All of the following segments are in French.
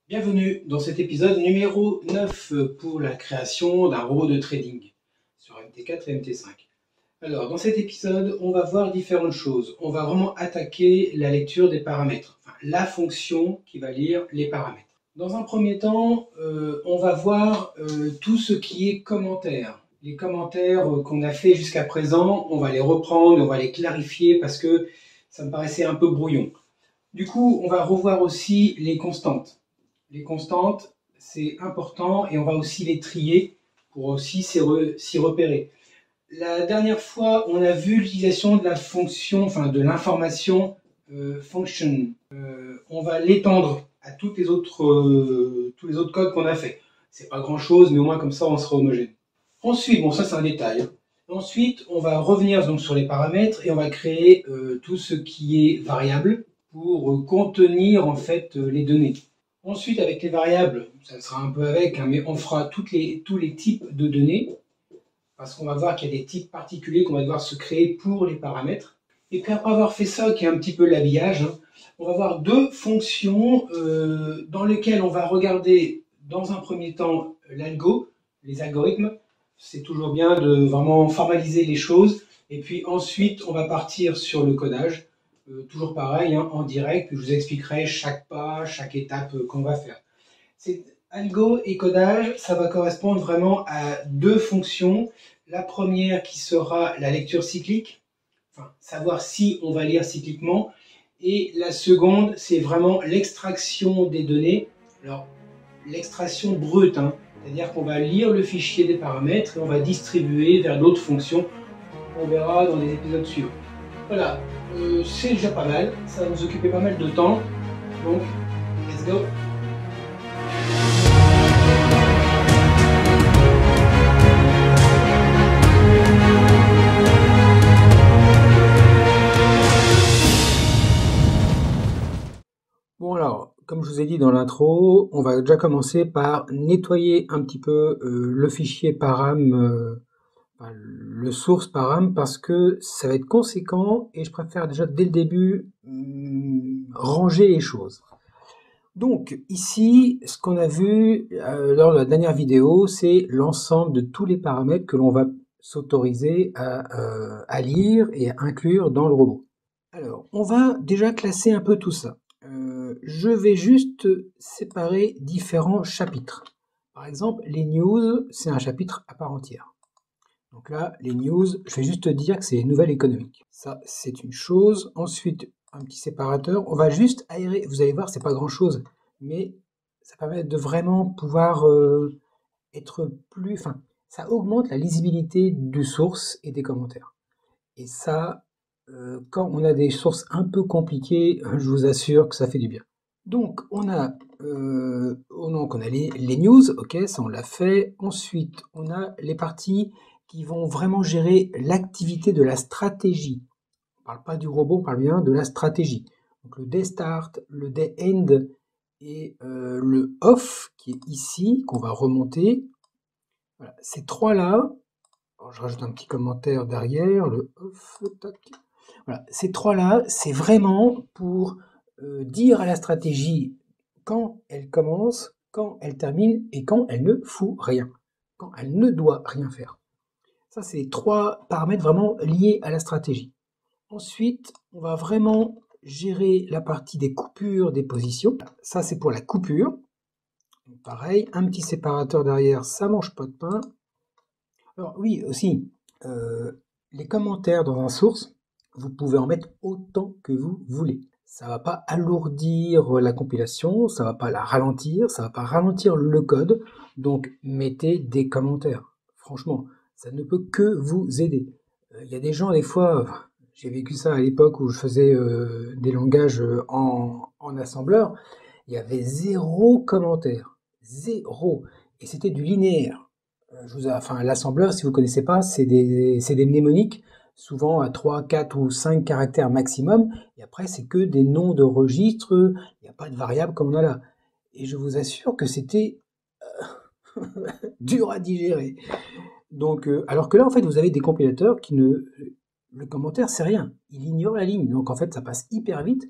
Bienvenue dans cet épisode numéro 9 pour la création d'un robot de trading sur MT4 et MT5. Alors, dans cet épisode, on va voir différentes choses. On va vraiment attaquer la lecture des paramètres, enfin, la fonction qui va lire les paramètres. Dans un premier temps, on va voir tout ce qui est commentaires. Les commentaires qu'on a fait jusqu'à présent, on va les reprendre, on va les clarifier parce que ça me paraissait un peu brouillon. Du coup, on va revoir aussi les constantes. Les constantes, c'est important et on va aussi les trier pour aussi s'y repérer. La dernière fois, on a vu l'utilisation de la fonction, enfin de l'information function. On va l'étendre à tous les autres codes qu'on a fait. C'est pas grand chose, mais au moins comme ça, on sera homogène. Ensuite, bon, ça c'est un détail. Ensuite, on va revenir donc sur les paramètres et on va créer tout ce qui est variable pour contenir en fait les données. Ensuite, avec les variables, ça sera un peu avec, mais on fera tous les types de données, parce qu'on va voir qu'il y a des types particuliers qu'on va devoir se créer pour les paramètres. Et puis après avoir fait ça, qui est un petit peu l'habillage, on va voir deux fonctions dans lesquelles on va regarder dans un premier temps l'algo, les algorithmes. C'est toujours bien de vraiment formaliser les choses. Et puis ensuite, on va partir sur le codage. Toujours pareil, en direct, je vous expliquerai chaque pas, chaque étape qu'on va faire. Algo et codage, ça va correspondre vraiment à deux fonctions. La première qui sera la lecture cyclique, enfin, savoir si on va lire cycliquement. Et la seconde, c'est vraiment l'extraction des données. Alors, l'extraction brute, c'est-à-dire qu'on va lire le fichier des paramètres et on va distribuer vers d'autres fonctions. On verra dans les épisodes suivants. Voilà, c'est déjà pas mal, ça va nous occuper pas mal de temps, donc let's go. Bon alors, comme je vous ai dit dans l'intro, on va déjà commencer par nettoyer un petit peu le fichier param, le source param, parce que ça va être conséquent et je préfère déjà dès le début ranger les choses. Donc ici, ce qu'on a vu lors de la dernière vidéo, c'est l'ensemble de tous les paramètres que l'on va s'autoriser à lire et à inclure dans le robot. Alors, on va déjà classer un peu tout ça. Je vais juste séparer différents chapitres. Par exemple, les news, c'est un chapitre à part entière. Donc là, les news, je vais juste dire que c'est les nouvelles économiques. Ça, c'est une chose. Ensuite, un petit séparateur. On va juste aérer. Vous allez voir, c'est pas grand-chose, mais ça permet de vraiment pouvoir être plus... Enfin, ça augmente la lisibilité du source et des commentaires. Et ça, quand on a des sources un peu compliquées, je vous assure que ça fait du bien. Donc, on a les news, ok, ça on l'a fait. Ensuite, on a les parties qui vont vraiment gérer l'activité de la stratégie. On ne parle pas du robot, on parle bien de la stratégie. Donc, le day start, le day end et le off qui est ici, qu'on va remonter. Voilà, ces trois-là, je rajoute un petit commentaire derrière, le off, tac. Voilà, ces trois-là, c'est vraiment pour dire à la stratégie quand elle commence, quand elle termine et quand elle ne fout rien, quand elle ne doit rien faire. Ça, c'est les trois paramètres vraiment liés à la stratégie. Ensuite, on va vraiment gérer la partie des coupures des positions. Ça, c'est pour la coupure. Pareil, un petit séparateur derrière, ça mange pas de pain. Alors oui, aussi, les commentaires dans un source, vous pouvez en mettre autant que vous voulez. Ça ne va pas alourdir la compilation, ça ne va pas la ralentir, ça ne va pas ralentir le code. Donc mettez des commentaires. Franchement, ça ne peut que vous aider. Il y a des gens, des fois, j'ai vécu ça à l'époque où je faisais des langages en assembleur, il y avait zéro commentaire. Zéro. Et c'était du linéaire. L'assembleur, si vous ne connaissez pas, c'est des mnémoniques, souvent à 3, 4 ou 5 caractères maximum, et après c'est que des noms de registres, il n'y a pas de variable comme on a là. Et je vous assure que c'était dur à digérer. Donc, alors que là, en fait, vous avez des compilateurs qui ne... Le commentaire, c'est rien. Il ignore la ligne, donc en fait, ça passe hyper vite,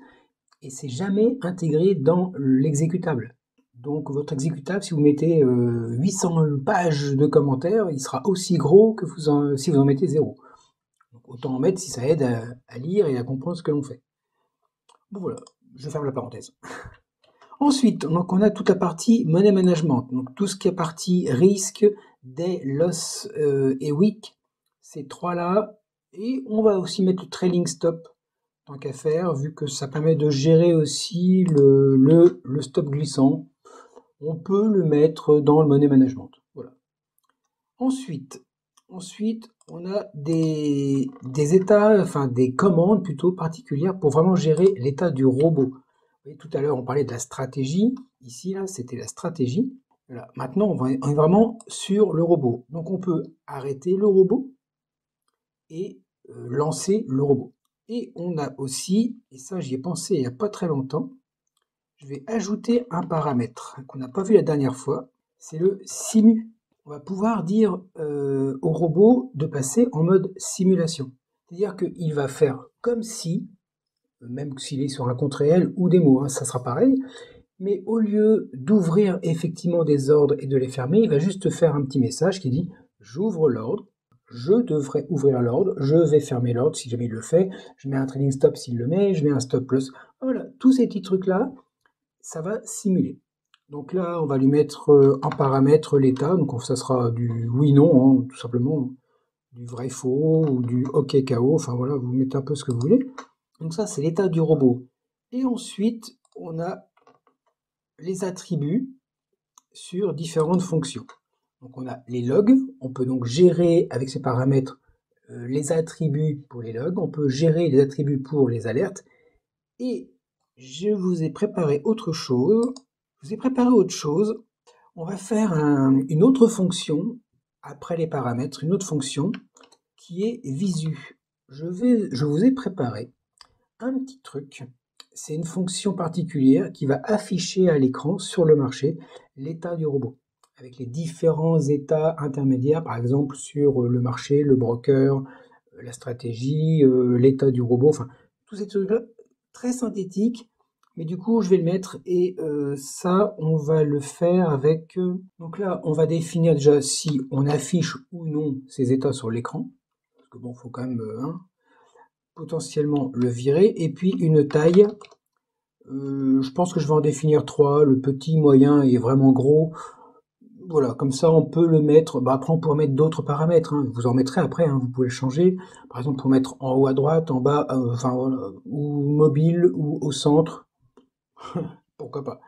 et c'est jamais intégré dans l'exécutable. Donc votre exécutable, si vous mettez 800 pages de commentaires, il sera aussi gros que si vous en mettez 0. Donc autant en mettre si ça aide à lire et à comprendre ce que l'on fait. Bon voilà, je ferme la parenthèse. Ensuite, donc on a toute la partie money management, donc tout ce qui est partie risque, day, loss et week, ces trois-là. Et on va aussi mettre le trailing stop, tant qu'à faire, vu que ça permet de gérer aussi le stop glissant. On peut le mettre dans le money management. Voilà. Ensuite, on a des états, enfin des commandes plutôt particulières pour vraiment gérer l'état du robot. Vous voyez, tout à l'heure, on parlait de la stratégie. Ici, là, c'était la stratégie. Voilà. Maintenant, on est vraiment sur le robot. Donc, on peut arrêter le robot et lancer le robot. Et on a aussi, et ça j'y ai pensé il n'y a pas très longtemps, je vais ajouter un paramètre qu'on n'a pas vu la dernière fois, c'est le simu. On va pouvoir dire au robot de passer en mode simulation. C'est-à-dire qu'il va faire comme si, même s'il est sur un compte réel ou des mots, hein, ça sera pareil, mais au lieu d'ouvrir effectivement des ordres et de les fermer, il va juste faire un petit message qui dit « j'ouvre l'ordre », je devrais ouvrir l'ordre, je vais fermer l'ordre si jamais il le fait, je mets un trailing stop s'il le met, je mets un stop plus. Voilà, tous ces petits trucs-là, ça va simuler. Donc là, on va lui mettre en paramètre l'état, donc ça sera du oui-non, hein, tout simplement, du vrai-faux ou du OK-KO, enfin voilà, vous mettez un peu ce que vous voulez. Donc ça, c'est l'état du robot. Et ensuite, on a les attributs sur différentes fonctions. Donc on a les logs, on peut donc gérer avec ces paramètres les attributs pour les logs, on peut gérer les attributs pour les alertes, et je vous ai préparé autre chose. On va faire une autre fonction après les paramètres, une autre fonction qui est visu. Je vous ai préparé un petit truc. C'est une fonction particulière qui va afficher à l'écran sur le marché l'état du robot avec les différents états intermédiaires, par exemple sur le marché, le broker, la stratégie, l'état du robot, enfin tous ces trucs-là très synthétiques. Mais du coup, je vais le mettre et ça, on va le faire avec... donc là, on va définir déjà si on affiche ou non ces états sur l'écran. Parce que bon, il faut quand même potentiellement le virer. Et puis une taille. Je pense que je vais en définir 3. Le petit, moyen et vraiment gros. Voilà, comme ça on peut le mettre. Bah, après, on pourra mettre d'autres paramètres, hein. Vous en mettrez après, hein, vous pouvez le changer. Par exemple, pour mettre en haut à droite, en bas, enfin voilà, ou mobile, ou au centre. Pourquoi pas.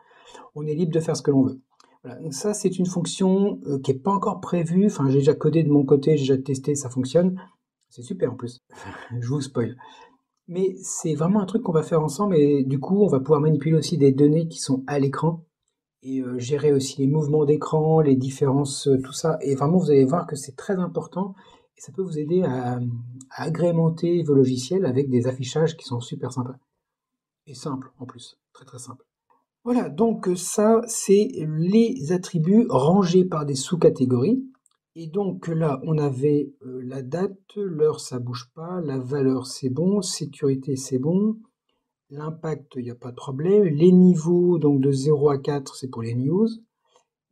On est libre de faire ce que l'on veut. Voilà, donc ça c'est une fonction qui n'est pas encore prévue. Enfin, j'ai déjà codé de mon côté, j'ai déjà testé, ça fonctionne. C'est super en plus. Je vous spoil. Mais c'est vraiment un truc qu'on va faire ensemble et du coup, on va pouvoir manipuler aussi des données qui sont à l'écran et gérer aussi les mouvements d'écran, les différences, tout ça. Et vraiment, vous allez voir que c'est très important et ça peut vous aider à agrémenter vos logiciels avec des affichages qui sont super sympas. Et simples en plus, très très simples. Voilà, donc ça, c'est les attributs rangés par des sous-catégories. Et donc là, on avait la date, l'heure, ça bouge pas, la valeur, c'est bon, sécurité, c'est bon, l'impact, il n'y a pas de problème, les niveaux, donc de 0 à 4, c'est pour les news.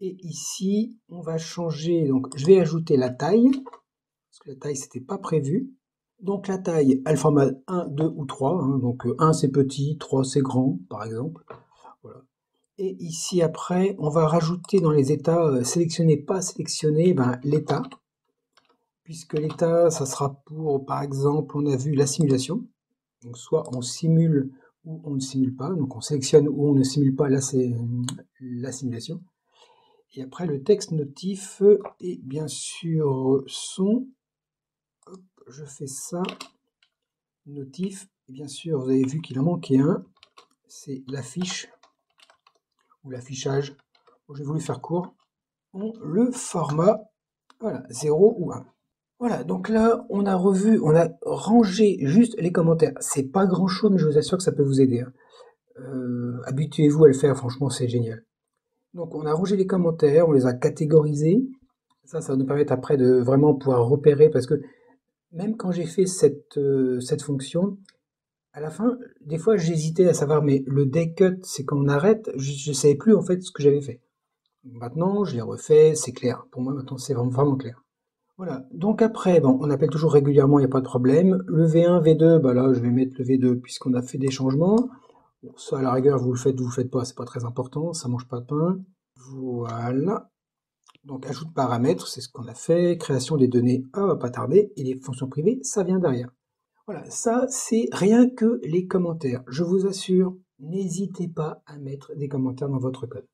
Et ici, on va changer, donc je vais ajouter la taille, parce que la taille, c'était pas prévu. Donc la taille, elle format 1, 2 ou 3, hein, donc 1 c'est petit, 3 c'est grand, par exemple. Voilà. Et ici après, on va rajouter dans les états sélectionnés, pas sélectionnés, ben, l'état. Puisque l'état, ça sera pour, par exemple, on a vu la simulation. Donc soit on simule ou on ne simule pas. Donc on sélectionne ou on ne simule pas, là c'est la simulation. Et après le texte notif et bien sûr son. Hop, je fais ça. Notif. Et bien sûr, vous avez vu qu'il en manquait un. C'est l'affiche ou l'affichage. J'ai voulu faire court. Le format, voilà, 0 ou 1. Voilà, donc là, on a revu, on a rangé juste les commentaires. C'est pas grand chose, mais je vous assure que ça peut vous aider, hein. Habituez-vous à le faire, franchement, c'est génial. Donc, on a rangé les commentaires, on les a catégorisés. Ça va nous permettre après de vraiment pouvoir repérer, parce que même quand j'ai fait cette fonction, À la fin, des fois, j'hésitais à savoir, mais le day cut, c'est quand on arrête, je savais plus en fait ce que j'avais fait. Maintenant, je l'ai refait, c'est clair. Pour moi, maintenant, c'est vraiment clair. Voilà. Donc après, bon, on appelle toujours régulièrement, il n'y a pas de problème. Le V1, V2, bah là, je vais mettre le V2 puisqu'on a fait des changements. Bon, ça, à la rigueur, vous le faites pas, c'est pas très important, ça mange pas de pain. Voilà. Donc, ajout de paramètres, c'est ce qu'on a fait. Création des données, ah, va pas tarder. Et les fonctions privées, ça vient derrière. Voilà, ça, c'est rien que les commentaires. Je vous assure, n'hésitez pas à mettre des commentaires dans votre code.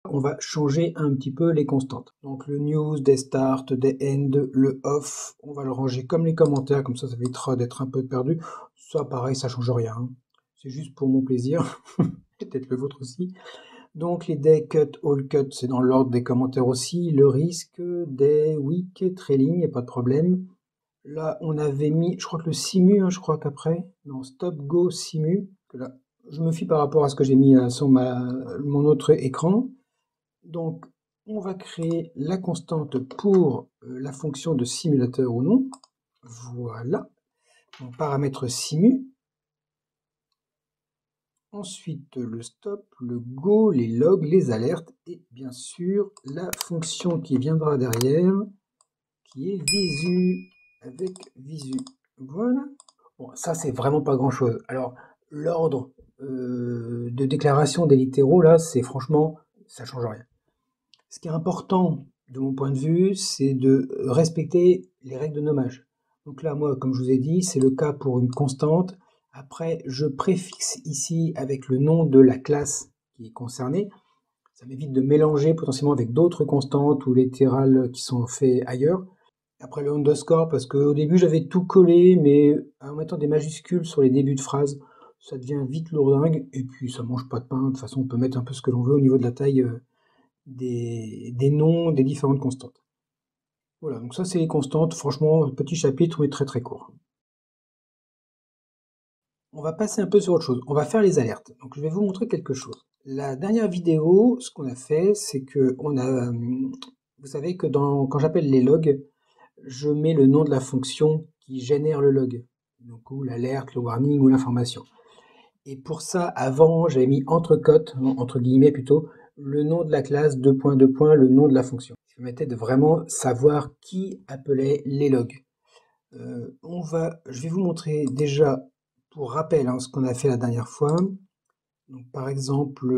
On va changer un petit peu les constantes. Donc le news, des start, des end, le off, on va le ranger comme les commentaires, comme ça évitera d'être un peu perdu. Ça, pareil, ça change rien, hein. C'est juste pour mon plaisir, peut-être le vôtre aussi. Donc les day cut, all cut, c'est dans l'ordre des commentaires aussi. Le risque, des week, trailing, pas de problème. Là, on avait mis, je crois que le simu, hein, je crois qu'après, non, stop, go, simu, que là, je me fie par rapport à ce que j'ai mis sur mon autre écran. Donc, on va créer la constante pour la fonction de simulateur ou non. Voilà. Donc, paramètre simu. Ensuite, le stop, le go, les logs, les alertes et bien sûr la fonction qui viendra derrière, qui est visu avec visu. Voilà. Bon, ça c'est vraiment pas grand chose. Alors, l'ordre de déclaration des littéraux là, c'est franchement, ça change rien. Ce qui est important, de mon point de vue, c'est de respecter les règles de nommage. Donc là, moi, comme je vous ai dit, c'est le cas pour une constante. Après, je préfixe ici avec le nom de la classe qui est concernée. Ça m'évite de mélanger potentiellement avec d'autres constantes ou littérales qui sont faits ailleurs. Après le underscore, parce qu'au début, j'avais tout collé, mais en mettant des majuscules sur les débuts de phrases, ça devient vite lourdingue, et puis ça mange pas de pain. De toute façon, on peut mettre un peu ce que l'on veut au niveau de la taille des noms des différentes constantes. Voilà, donc ça c'est les constantes, franchement, petit chapitre mais très très court. On va passer un peu sur autre chose, on va faire les alertes. Donc je vais vous montrer quelque chose. La dernière vidéo, ce qu'on a fait, c'est que vous savez que quand j'appelle les logs, je mets le nom de la fonction qui génère le log, donc ou l'alerte, le warning ou l'information. Et pour ça, avant, j'avais mis entre guillemets plutôt, le nom de la classe, deux points, le nom de la fonction. Ça permettait de vraiment savoir qui appelait les logs. Je vais vous montrer déjà, pour rappel, hein, ce qu'on a fait la dernière fois. Donc, par exemple,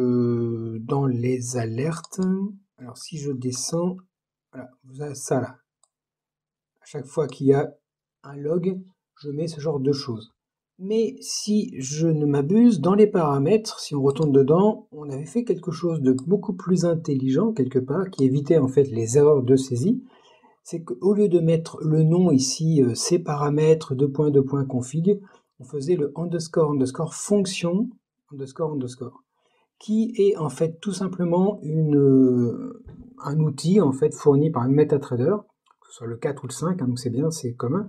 dans les alertes, alors si je descends, voilà, vous avez ça là. À chaque fois qu'il y a un log, je mets ce genre de choses. Mais si je ne m'abuse, dans les paramètres, si on retourne dedans, on avait fait quelque chose de beaucoup plus intelligent quelque part, qui évitait en fait les erreurs de saisie. C'est qu'au lieu de mettre le nom ici, ces paramètres, config, on faisait le underscore fonction, underscore, qui est en fait tout simplement un outil en fait fourni par un MetaTrader, que ce soit le 4 ou le 5, hein, donc c'est bien, c'est commun,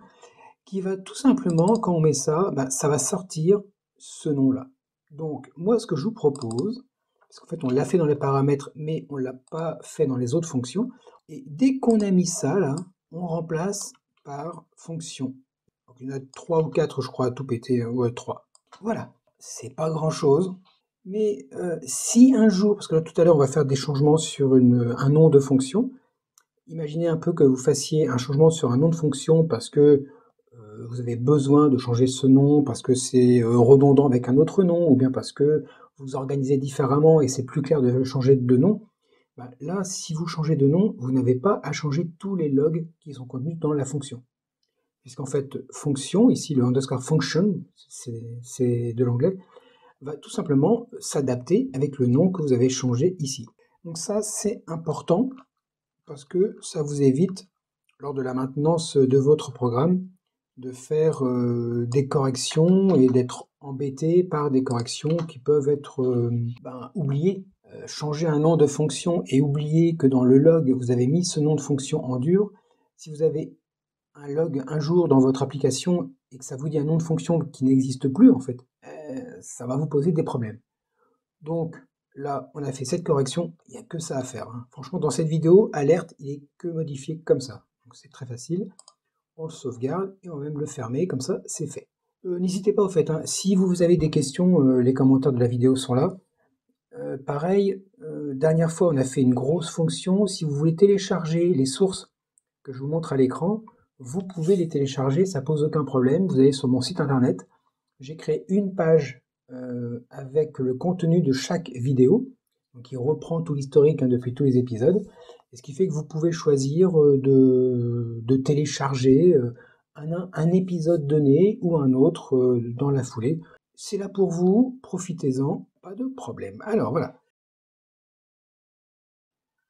qui va tout simplement, quand on met ça, ça va sortir ce nom-là. Donc, moi, ce que je vous propose, parce qu'en fait, on l'a fait dans les paramètres, mais on ne l'a pas fait dans les autres fonctions, et dès qu'on a mis ça, là, on remplace par fonction. Donc, il y en a 3 ou 4, je crois, à tout péter, ouais, 3. Voilà, c'est pas grand-chose, mais si un jour, parce que là, tout à l'heure, on va faire des changements sur un nom de fonction, imaginez un peu que vous fassiez un changement sur un nom de fonction parce que vous avez besoin de changer ce nom parce que c'est redondant avec un autre nom, ou bien parce que vous organisez différemment et c'est plus clair de changer de nom. Là, si vous changez de nom, vous n'avez pas à changer tous les logs qui sont contenus dans la fonction. Puisqu'en fait, fonction, ici le underscore function, c'est de l'anglais, va tout simplement s'adapter avec le nom que vous avez changé ici. Donc ça, c'est important parce que ça vous évite, lors de la maintenance de votre programme, de faire des corrections et d'être embêté par des corrections qui peuvent être oubliées. Changer un nom de fonction et oublier que dans le log, vous avez mis ce nom de fonction en dur. Si vous avez un log un jour dans votre application et que ça vous dit un nom de fonction qui n'existe plus, en fait, ça va vous poser des problèmes. Donc, là, on a fait cette correction, il n'y a que ça à faire, hein. Franchement, dans cette vidéo, alerte, il est que modifié comme ça. Donc c'est très facile. On le sauvegarde et on va même le fermer, comme ça, c'est fait. N'hésitez pas au fait, hein, si vous avez des questions, les commentaires de la vidéo sont là. Pareil, dernière fois on a fait une grosse fonction, si vous voulez télécharger les sources que je vous montre à l'écran, vous pouvez les télécharger, ça pose aucun problème. Vous allez sur mon site internet, j'ai créé une page avec le contenu de chaque vidéo, donc il reprend tout l'historique depuis tous les épisodes, et ce qui fait que vous pouvez choisir de télécharger un épisode donné ou un autre dans la foulée. C'est là pour vous, profitez-en, pas de problème. Alors voilà.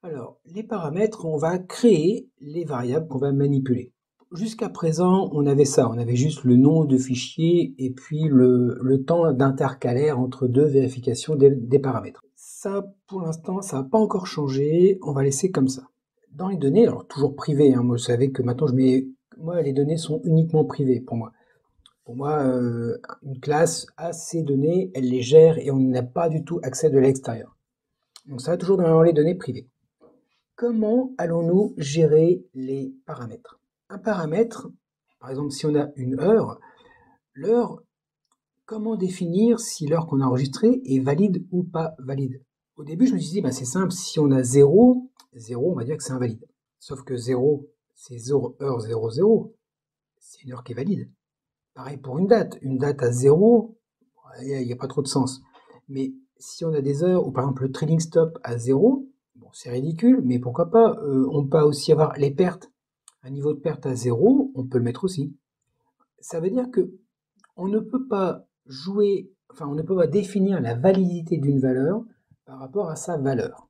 Alors, les paramètres, on va créer les variables qu'on va manipuler. Jusqu'à présent, on avait ça, on avait juste le nom de fichier et puis le temps d'intercalaire entre deux vérifications des paramètres. Ça, pour l'instant, ça n'a pas encore changé, on va laisser comme ça. Dans les données, alors toujours privées, hein, moi je savais que maintenant moi les données sont uniquement privées pour moi. Pour moi, une classe a ses données, elle les gère et on n'a pas du tout accès de l'extérieur. Donc ça va toujours dans les données privées. Comment allons-nous gérer les paramètres? Un paramètre, par exemple si on a une heure, l'heure, comment définir si l'heure qu'on a enregistrée est valide ou pas valide? Au début je me suis dit, c'est simple, si on a 0, on va dire que c'est invalide. Sauf que 0, c'est heure 00, c'est une heure qui est valide. Pareil pour une date à 0, il n'y a pas trop de sens. Mais si on a des heures où par exemple le trailing stop à 0, bon, c'est ridicule, mais pourquoi pas, on peut aussi avoir les pertes. Un niveau de perte à 0, on peut le mettre aussi. Ça veut dire que on ne peut pas on ne peut pas définir la validité d'une valeur par rapport à sa valeur.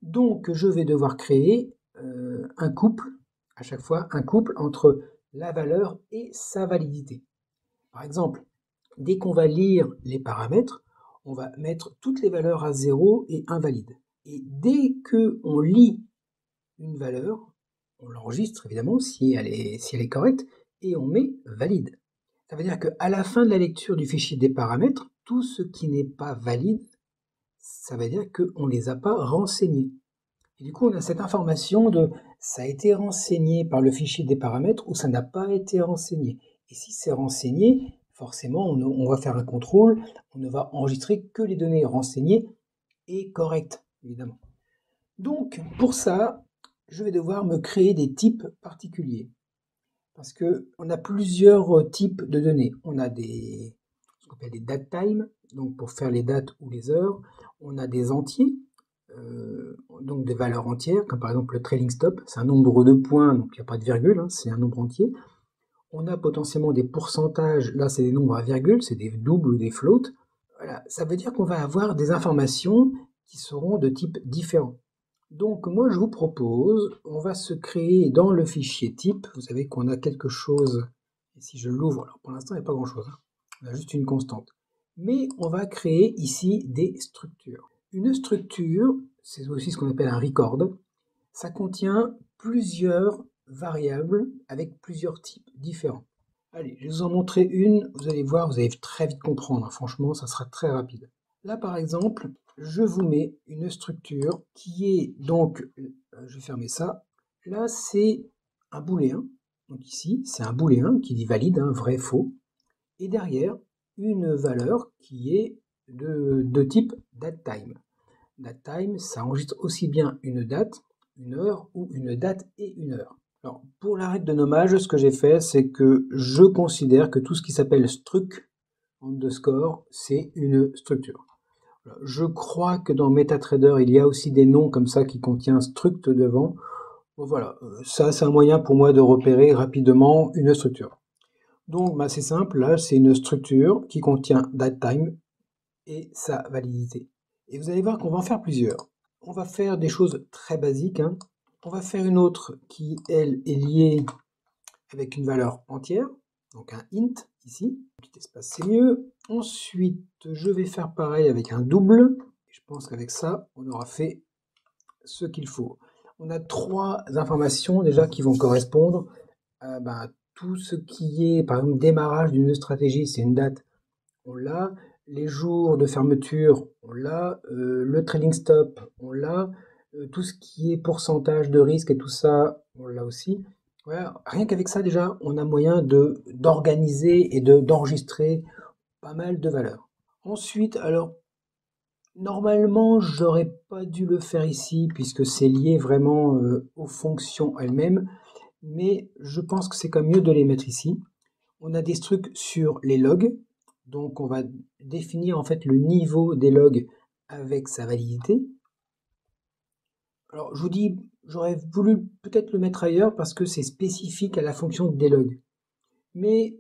Donc je vais devoir créer un couple, à chaque fois, un couple entre la valeur et sa validité. Par exemple, dès qu'on va lire les paramètres, on va mettre toutes les valeurs à 0 et invalide. Et dès qu'on lit une valeur, on l'enregistre évidemment si elle est correcte et on met valide. Ça veut dire qu'à la fin de la lecture du fichier des paramètres, tout ce qui n'est pas valide, ça veut dire qu'on ne les a pas renseignés. Et du coup, on a cette information de ça a été renseigné par le fichier des paramètres ou ça n'a pas été renseigné. Et si c'est renseigné, forcément, on va faire un contrôle, on ne va enregistrer que les données renseignées et correctes, évidemment. Donc, pour ça, je vais devoir me créer des types particuliers. Parce qu'on a plusieurs types de données. On a ce qu'on appelle des datetime, donc pour faire les dates ou les heures. On a des entiers, donc des valeurs entières, comme par exemple le trailing stop, c'est un nombre de points, donc il n'y a pas de virgule, hein, c'est un nombre entier. On a potentiellement des pourcentages, là c'est des nombres à virgule, c'est des doubles ou des floats. Voilà, ça veut dire qu'on va avoir des informations qui seront de type différent. Donc moi je vous propose, on va se créer dans le fichier type, vous savez qu'on a quelque chose, et si je l'ouvre, alors pour l'instant il n'y a pas grand chose, hein, on a juste une constante. Mais on va créer ici des structures. Une structure, c'est aussi ce qu'on appelle un record, ça contient plusieurs variables avec plusieurs types différents. Allez, je vais vous en montrer une, vous allez voir, vous allez très vite comprendre, hein, franchement ça sera très rapide. Là par exemple, je vous mets une structure qui est donc, je vais fermer ça, là c'est un booléen, donc ici c'est un booléen qui dit valide, hein, vrai, faux, et derrière une valeur qui est de type datetime. Datetime, ça enregistre aussi bien une date, une heure ou une date et une heure. Alors, pour la règle de nommage, ce que j'ai fait, c'est que je considère que tout ce qui s'appelle struct underscore, c'est une structure. Je crois que dans MetaTrader, il y a aussi des noms comme ça qui contiennent struct devant. Bon, voilà, ça c'est un moyen pour moi de repérer rapidement une structure. Donc c'est simple, là c'est une structure qui contient datetime et sa validité. Et vous allez voir qu'on va en faire plusieurs. On va faire des choses très basiques, hein. On va faire une autre qui, elle, est liée avec une valeur entière, donc un int ici, petit espace c'est mieux. Ensuite, je vais faire pareil avec un double. Je pense qu'avec ça, on aura fait ce qu'il faut. On a trois informations déjà qui vont correspondre à tout ce qui est, par exemple, démarrage d'une stratégie, c'est une date, on l'a. Les jours de fermeture, on l'a. Le trailing stop, on l'a. Tout ce qui est pourcentage de risque et tout ça, on l'a aussi. Voilà, rien qu'avec ça déjà, on a moyen d'organiser et d'enregistrer pas mal de valeurs. Ensuite, alors normalement, j'aurais pas dû le faire ici puisque c'est lié vraiment aux fonctions elles-mêmes, mais je pense que c'est quand même mieux de les mettre ici. On a des trucs sur les logs, donc on va définir en fait le niveau des logs avec sa validité. Alors je vous dis, j'aurais voulu peut-être le mettre ailleurs parce que c'est spécifique à la fonction delog, mais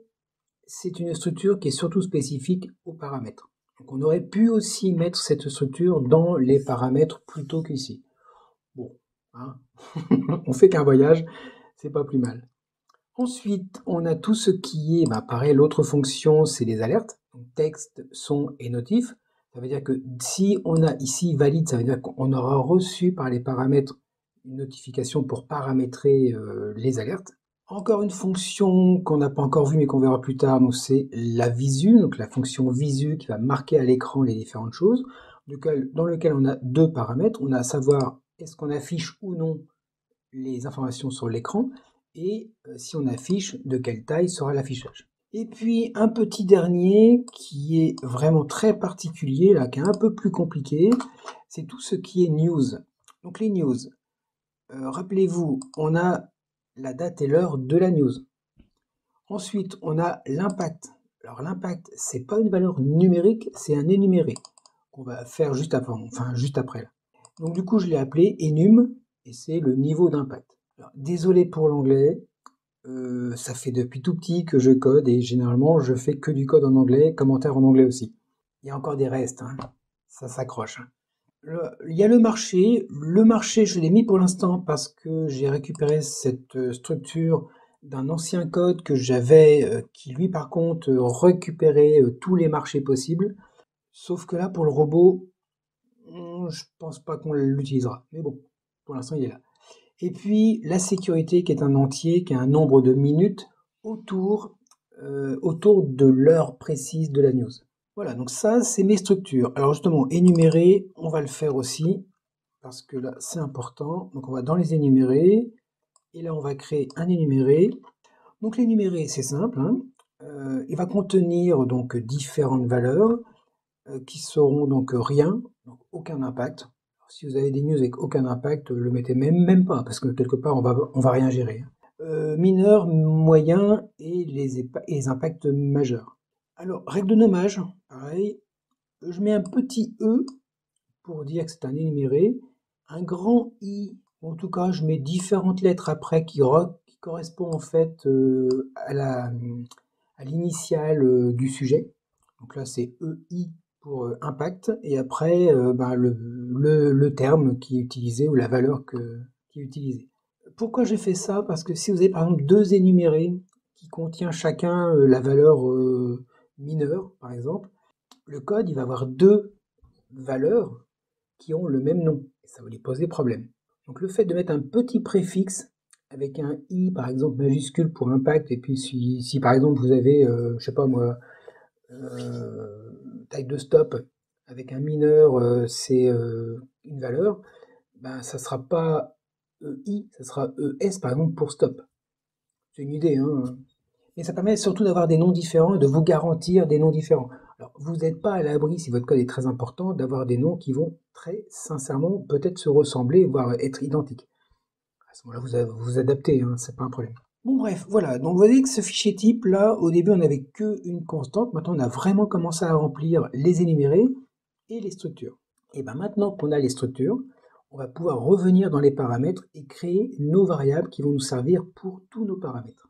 c'est une structure qui est surtout spécifique aux paramètres. Donc on aurait pu aussi mettre cette structure dans les paramètres plutôt qu'ici. Bon, hein, on fait qu'un voyage, c'est pas plus mal. Ensuite, on a tout ce qui est, pareil, l'autre fonction, c'est les alertes, donc texte, son et notif. Ça veut dire que si on a ici valide, ça veut dire qu'on aura reçu par les paramètres une notification pour paramétrer les alertes. Encore une fonction qu'on n'a pas encore vue mais qu'on verra plus tard, donc c'est la visu, donc la fonction visu qui va marquer à l'écran les différentes choses, dans lequel on a deux paramètres. On a à savoir est-ce qu'on affiche ou non les informations sur l'écran et si on affiche, de quelle taille sera l'affichage. Et puis un petit dernier qui est vraiment très particulier, là, qui est un peu plus compliqué, c'est tout ce qui est news. Donc les news, rappelez-vous, on a la date et l'heure de la news. Ensuite, on a l'impact. Alors l'impact, c'est pas une valeur numérique, c'est un énuméré qu'on va faire juste après. Là. Donc du coup, je l'ai appelé enum et c'est le niveau d'impact. Désolé pour l'anglais, ça fait depuis tout petit que je code et généralement je fais que du code en anglais, commentaires en anglais aussi. Il y a encore des restes, hein. Ça s'accroche. Hein. Il y a le marché. Le marché, je l'ai mis pour l'instant parce que j'ai récupéré cette structure d'un ancien code que j'avais, qui lui par contre récupérait tous les marchés possibles. Sauf que là, pour le robot, je pense pas qu'on l'utilisera. Mais bon, pour l'instant, il est là. Et puis la sécurité qui est un entier, qui a un nombre de minutes autour de l'heure précise de la news. Voilà, donc ça, c'est mes structures. Alors justement, énumérer, on va le faire aussi, parce que là, c'est important. Donc on va dans les énumérés, et là, on va créer un énuméré. Donc l'énuméré, c'est simple, hein. Il va contenir donc différentes valeurs qui seront donc rien, donc aucun impact. Si vous avez des news avec aucun impact, le mettez même pas, parce que quelque part, on va rien gérer. Mineurs, moyens et les impacts majeurs. Alors, règle de nommage, pareil, je mets un petit E pour dire que c'est un énuméré, un grand I, en tout cas, je mets différentes lettres après qui correspondent en fait à l'initiale du sujet. Donc là, c'est EI pour impact, et après le terme qui est utilisé ou la valeur qui est utilisée. Pourquoi j'ai fait ça? Parce que si vous avez par exemple deux énumérés qui contient chacun la valeur mineure, par exemple, le code il va avoir deux valeurs qui ont le même nom. Et ça va lui poser problème. Donc le fait de mettre un petit préfixe avec un i par exemple majuscule pour impact, et puis si par exemple vous avez, je sais pas moi, taille de stop avec un mineur, c'est une valeur, ça sera pas EI, ça sera ES par exemple pour stop. C'est une idée, hein. Mais ça permet surtout d'avoir des noms différents et de vous garantir des noms différents. Alors, vous n'êtes pas à l'abri, si votre code est très important, d'avoir des noms qui vont très sincèrement peut-être se ressembler, voire être identiques. À ce moment-là, vous adaptez, hein, c'est pas un problème. Bon bref, voilà, donc vous voyez que ce fichier type, là, au début on n'avait qu'une constante, maintenant on a vraiment commencé à remplir les énumérés et les structures. Et bien maintenant qu'on a les structures, on va pouvoir revenir dans les paramètres et créer nos variables qui vont nous servir pour tous nos paramètres.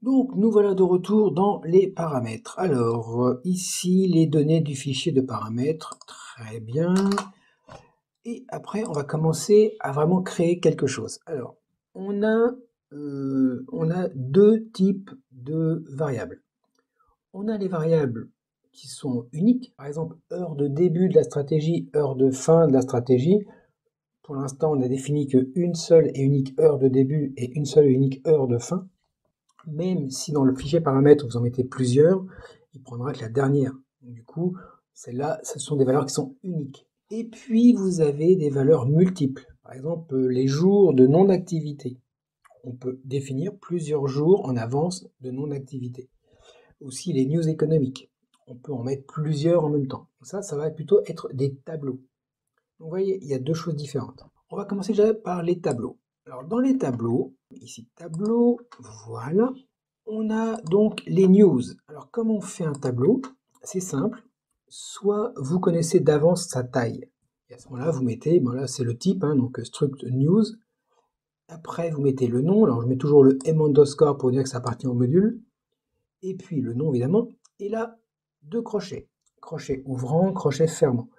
Donc nous voilà de retour dans les paramètres. Alors ici les données du fichier de paramètres, très bien. Et après on va commencer à vraiment créer quelque chose. Alors on a deux types de variables. On a les variables qui sont uniques, par exemple heure de début de la stratégie, heure de fin de la stratégie. Pour l'instant on a défini qu'une seule et unique heure de début et une seule et unique heure de fin. Même si dans le fichier paramètres vous en mettez plusieurs, il prendra que la dernière. Donc, du coup, celles-là, ce sont des valeurs qui sont uniques. Et puis, vous avez des valeurs multiples. Par exemple, les jours de non-activité. On peut définir plusieurs jours en avance de non-activité. Aussi, les news économiques. On peut en mettre plusieurs en même temps. Ça va plutôt être des tableaux. Donc, vous voyez, il y a deux choses différentes. On va commencer déjà par les tableaux. Alors, dans les tableaux, ici, tableau, voilà, on a donc les news. Alors, comment on fait un tableau? C'est simple. Soit vous connaissez d'avance sa taille. Et à ce moment-là, vous mettez, bon là, c'est le type, hein, donc struct news. Après, vous mettez le nom. Alors, je mets toujours le m underscore pour dire que ça appartient au module. Et puis, le nom, évidemment. Et là, deux crochets. Crochet ouvrant, crochet fermant.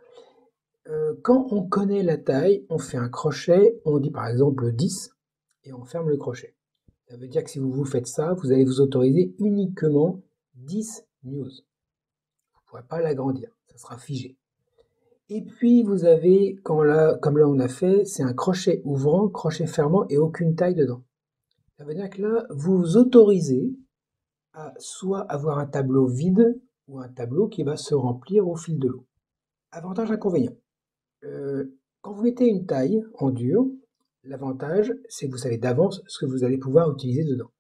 Quand on connaît la taille, on fait un crochet, on dit par exemple 10, et on ferme le crochet. Ça veut dire que si vous faites ça, vous allez vous autoriser uniquement 10 news. Vous ne pourrez pas l'agrandir, ça sera figé. Et puis vous avez, comme là on a fait, c'est un crochet ouvrant, crochet fermant et aucune taille dedans. Ça veut dire que là, vous vous autorisez à soit avoir un tableau vide ou un tableau qui va se remplir au fil de l'eau. Avantage, inconvénient. Quand vous mettez une taille en dur, l'avantage, c'est que vous savez d'avance ce que vous allez pouvoir utiliser dedans.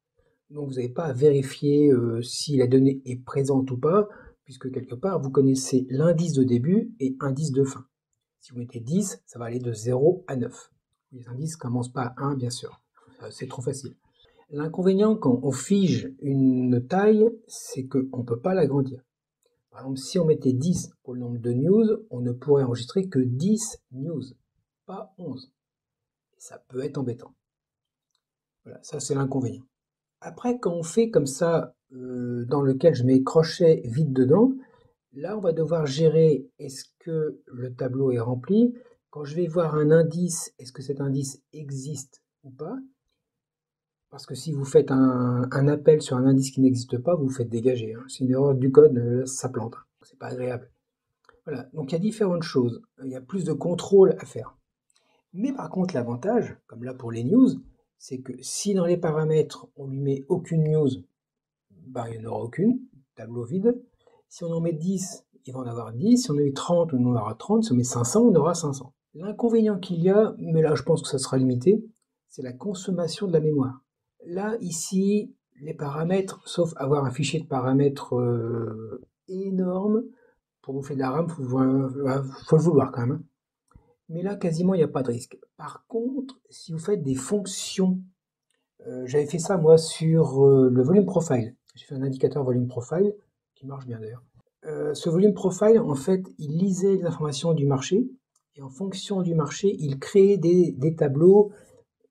Donc vous n'avez pas à vérifier si la donnée est présente ou pas, puisque quelque part, vous connaissez l'indice de début et indice de fin. Si vous mettez 10, ça va aller de 0 à 9. Les indices ne commencent pas à 1, bien sûr. C'est trop facile. L'inconvénient quand on fige une taille, c'est qu'on ne peut pas l'agrandir. Par exemple, si on mettait 10 pour le nombre de news, on ne pourrait enregistrer que 10 news, pas 11. Et ça peut être embêtant. Voilà, ça c'est l'inconvénient. Après, quand on fait comme ça, dans lequel je mets crochet vide dedans, là on va devoir gérer est-ce que le tableau est rempli. Quand je vais voir un indice, est-ce que cet indice existe ou pas? Parce que si vous faites un appel sur un indice qui n'existe pas, vous vous faites dégager. Hein. C'est une erreur du code, ça plante. C'est pas agréable. Voilà, donc il y a différentes choses. Il y a plus de contrôle à faire. Mais par contre, l'avantage, comme là pour les news, c'est que si dans les paramètres, on lui met aucune news, ben, il n'y en aura aucune, tableau vide. Si on en met 10, il va en avoir 10. Si on en met 30, on en aura 30. Si on met 500, on aura 500. L'inconvénient qu'il y a, mais là je pense que ça sera limité, c'est la consommation de la mémoire. Là, ici, les paramètres, sauf avoir un fichier de paramètres énorme, pour bouffer de la RAM, faut le vouloir quand même. Hein. Mais là, quasiment, il n'y a pas de risque. Par contre, si vous faites des fonctions, j'avais fait ça moi sur le volume profile. J'ai fait un indicateur volume profile, qui marche bien d'ailleurs. Ce volume profile, en fait, il lisait les informations du marché, et en fonction du marché, il créait des tableaux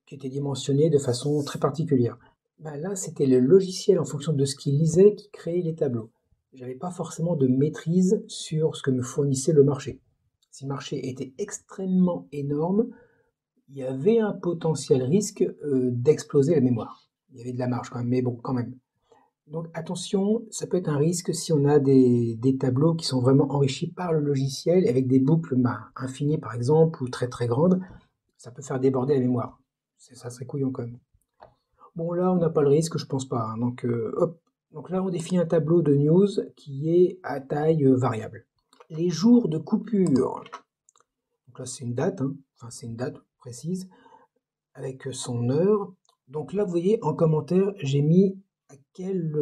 qui étaient dimensionnés de façon très particulière. Ben là, c'était le logiciel, en fonction de ce qu'il lisait, qui créait les tableaux. J'avais pas forcément de maîtrise sur ce que me fournissait le marché. Si le marché était extrêmement énorme, il y avait un potentiel risque d'exploser la mémoire. Il y avait de la marge quand même, mais bon, quand même. Donc attention, ça peut être un risque si on a des tableaux qui sont vraiment enrichis par le logiciel, avec des boucles infinies par exemple, ou très très grandes, ça peut faire déborder la mémoire. Ça serait couillon quand même. Bon là, on n'a pas le risque, je pense pas. Hein. Donc hop. Donc là, on définit un tableau de news qui est à taille variable. Les jours de coupure. Donc là, c'est une date, hein. Enfin c'est une date précise, avec son heure. Donc là, vous voyez, en commentaire, j'ai mis à quel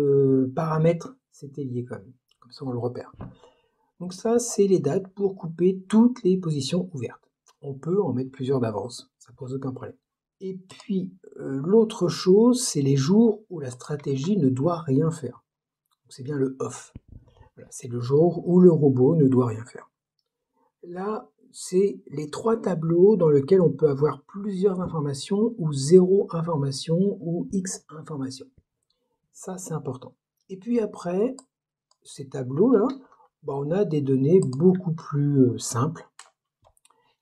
paramètre c'était lié quand même. Comme ça, on le repère. Donc ça, c'est les dates pour couper toutes les positions ouvertes. On peut en mettre plusieurs d'avance, ça pose aucun problème. Et puis, l'autre chose, c'est les jours où la stratégie ne doit rien faire. C'est bien le off. Voilà, c'est le jour où le robot ne doit rien faire. Là, c'est les trois tableaux dans lesquels on peut avoir plusieurs informations ou 0 information ou X informations. Ça, c'est important. Et puis après, ces tableaux-là, on a des données beaucoup plus simples,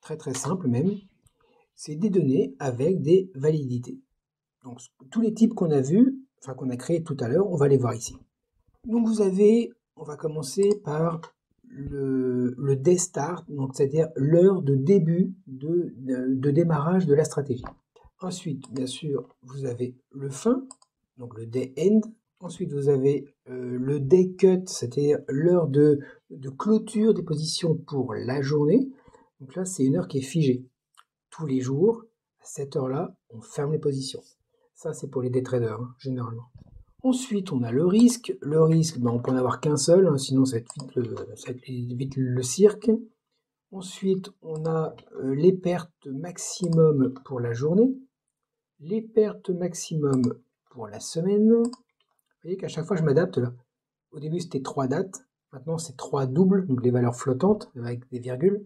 très très simples même. C'est des données avec des validités. Donc tous les types qu'on a vus, enfin qu'on a créés tout à l'heure, on va les voir ici. Donc vous avez, on va commencer par le day start, donc c'est-à-dire l'heure de début de démarrage de la stratégie. Ensuite, bien sûr, vous avez le fin, donc le day end. Ensuite, vous avez le day cut, c'est-à-dire l'heure de clôture des positions pour la journée. Donc là, c'est une heure qui est figée. Tous les jours, à cette heure-là, on ferme les positions. Ça, c'est pour les day traders, hein, généralement. Ensuite, on a le risque. Le risque, on peut en avoir qu'un seul, hein, sinon ça va être vite le cirque. Ensuite, on a les pertes maximum pour la journée, les pertes maximum pour la semaine. Vous voyez qu'à chaque fois, je m'adapte là. Au début, c'était 3 dates. Maintenant, c'est 3 doubles, donc les valeurs flottantes avec des virgules.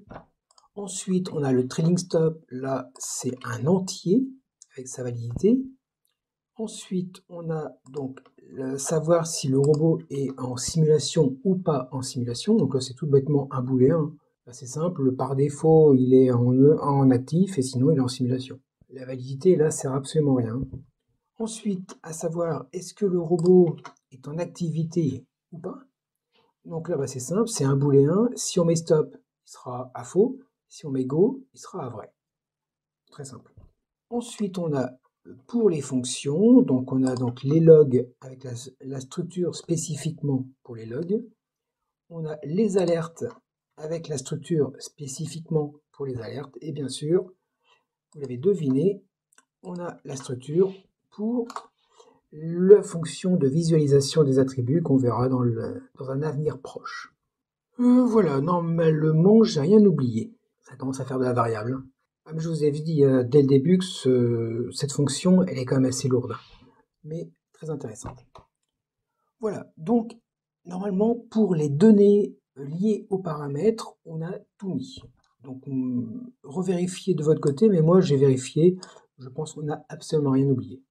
Ensuite, on a le trailing stop. Là, c'est un entier avec sa validité. Ensuite, on a donc savoir si le robot est en simulation ou pas en simulation. Donc là, c'est tout bêtement un booléen. C'est simple, par défaut, il est en actif et sinon, il est en simulation. La validité, là, sert absolument rien. Ensuite, à savoir, est-ce que le robot est en activité ou pas? Donc là, c'est simple, c'est un booléen. Si on met stop, il sera à faux. Si on met go, il sera à vrai. Très simple. Ensuite, on a pour les fonctions, donc on a donc les logs avec la structure spécifiquement pour les logs. On a les alertes avec la structure spécifiquement pour les alertes. Et bien sûr, vous l'avez deviné, on a la structure pour la fonction de visualisation des attributs qu'on verra dans un avenir proche. Voilà, normalement, j'ai rien oublié. Ça commence à faire de la variable. Comme je vous avais dit dès le début que cette fonction, elle est quand même assez lourde, mais très intéressante. Voilà, donc normalement, pour les données liées aux paramètres, on a tout mis. Donc, revérifiez de votre côté, mais moi, j'ai vérifié. Je pense qu'on n'a absolument rien oublié.